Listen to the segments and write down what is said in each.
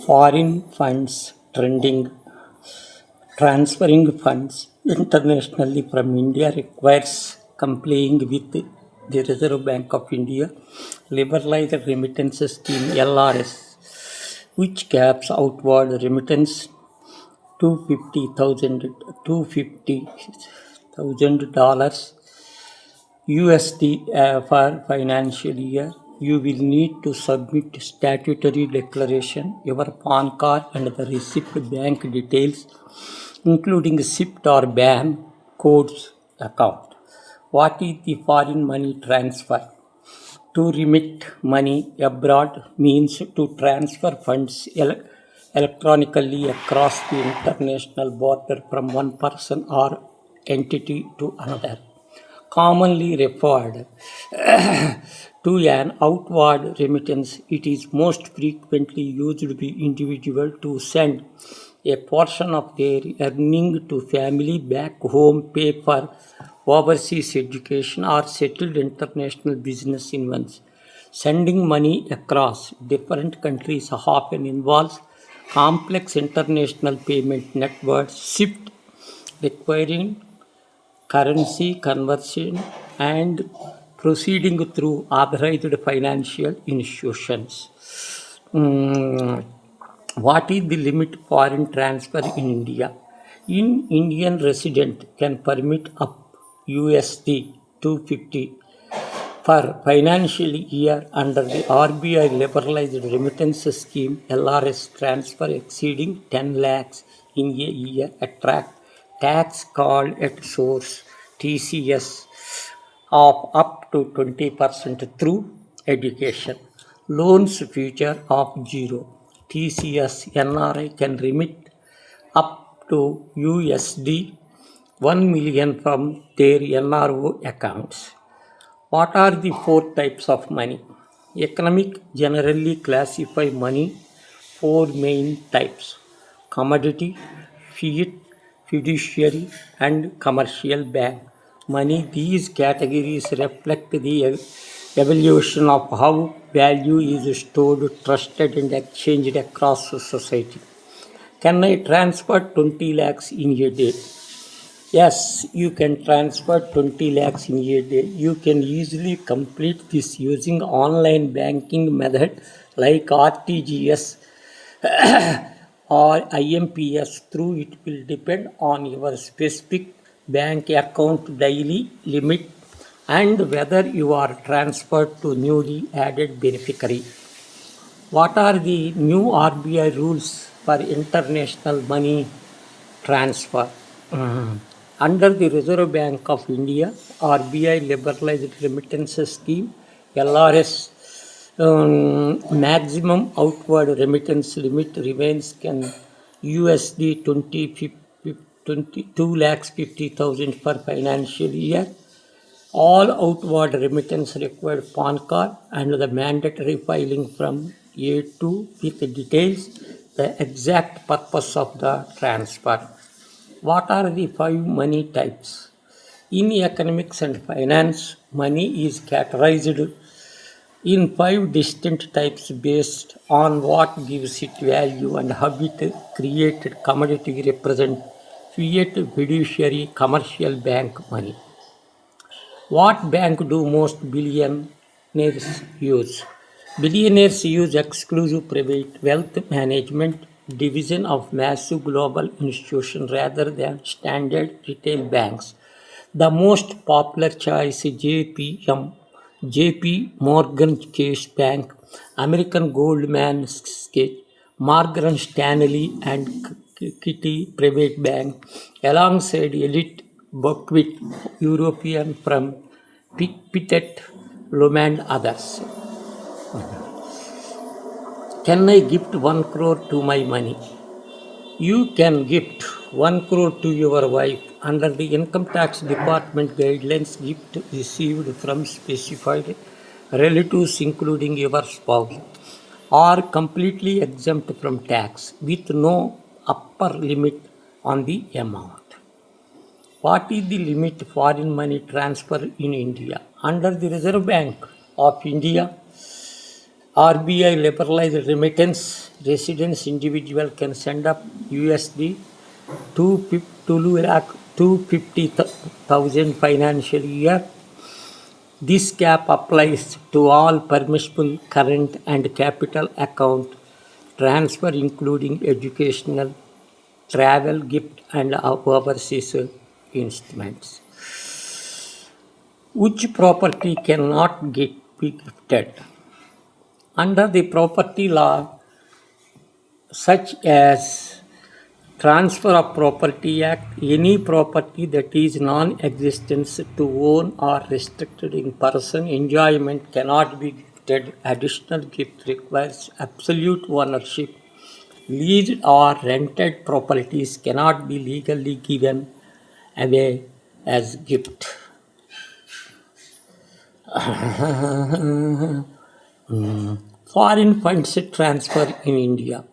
Foreign funds trending. Transferring funds internationally from India requires complying with the Reserve Bank of India Liberalized Remittances Scheme (LRS), which caps outward remittance $250,000 USD for financial year. You will need to submit statutory declaration, your PAN card, and the receipt bank details, including SIPT or BAN codes account. What is the foreign money transfer? To remit money abroad means to transfer funds electronically across the international border from one person or entity to another, commonly referred to an outward remittance. It is most frequently used by individuals to send a portion of their earning to family back home, pay for overseas education, or settled international business events. Sending money across different countries often involves complex international payment networks, SWIFT, requiring currency conversion and proceeding through authorized financial institutions. Mm, what is the limit foreign transfer in India? In Indian resident can permit up USD 250 for financial year under the RBI Liberalized Remittances Scheme (LRS). Transfer exceeding 10 lakhs in a year attract tax called at source (TCS) of up to 20% through education. Loans feature of zero TCS. NRI can remit up to USD 1 million from their NRO accounts. What are the four types of money? Economic generally classify money four main types: commodity, fiat, fiduciary, and commercial bank money. These categories reflect the evolution of how value is stored, trusted, and exchanged across society. Can I transfer 20 lakhs in a day? Yes, you can transfer 20 lakhs in a day. You can easily complete this using online banking method like RTGS or IMPS. Through it will depend on your specific bank account daily limit and whether you are transferred to newly added beneficiary. What are the new RBI rules for international money transfer? Under the Reserve Bank of India, RBI Liberalized Remittances Scheme (LRS), maximum outward remittance limit remains can USD 22 lakhs 50,000 per financial year. All outward remittance required PAN card and the mandatory filing from A2 with details the exact purpose of the transfer. What are the five money types? In economics and finance, money is categorized in five distinct types based on what gives it value and how it created. Commodity represent fiat, fiduciary, commercial, bank money. What bank do most billionaires use? Billionaires use exclusive private wealth management division of massive global institutions rather than standard retail banks. The most popular choice is JP Morgan Chase Bank, American Goldman Sachs, Morgan Stanley, and Kitty Private Bank, alongside Elite Buckwheat European from Pittet, Lum and others. Can I gift 1 crore to my money? You can gift 1 crore to your wife under the income tax department guidelines. Gift received from specified relatives including your spouse are completely exempt from tax with no upper limit on the amount. What is the limit foreign money transfer in India? Under the Reserve Bank of India RBI liberalized remittance. Residents individual can send up USD 250,000 financial year. This cap applies to all permissible current and capital account transfer, including educational, travel, gift, and overseas instruments. Which property cannot be gifted? Under the property law, such as Transfer of Property Act, any property that is non-existent to own or restricted in person enjoyment cannot be gifted. Additional gift requires absolute ownership. Leased or rented properties cannot be legally given away as gift. Foreign funds transfer in India.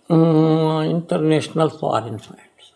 International foreign funds.